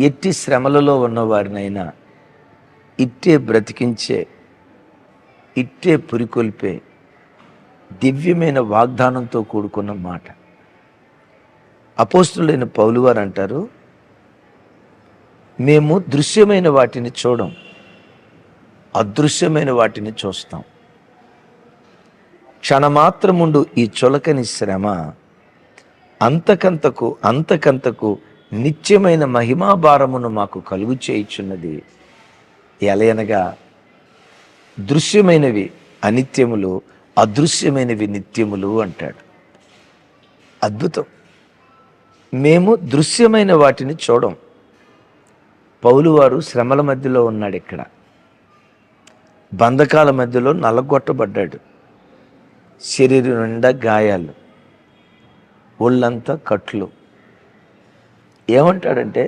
ఎట్టి శ్రమలలో ఉన్నవారినైనా ఇట్టే బ్రతికించే, ఇట్టే పురికొల్పే దివ్యమైన వాగ్దానంతో కూడుకున్న మాట. అపోస్తులైన పౌలు వారు అంటారు, మేము దృశ్యమైన వాటిని చూడం, అదృశ్యమైన వాటిని చూస్తాం. క్షణమాత్రముండు ఈ చులకని శ్రమ అంతకంతకు నిత్యమైన మహిమాభారమును మాకు కలుగు చేయుచున్నది. ఎలయనగా దృశ్యమైనవి అనిత్యములు, అదృశ్యమైనవి నిత్యములు అంటాడు. అద్భుతం. మేము దృశ్యమైన వాటిని చూడం. పౌలు వారు శ్రమల మధ్యలో ఉన్నాడు. ఇక్కడ బంధకాల మధ్యలో నలగొట్టబడ్డాడు. శరీరం నిండా గాయాలు, ఒళ్ళంతా కట్లు. ఏమంటాడంటే,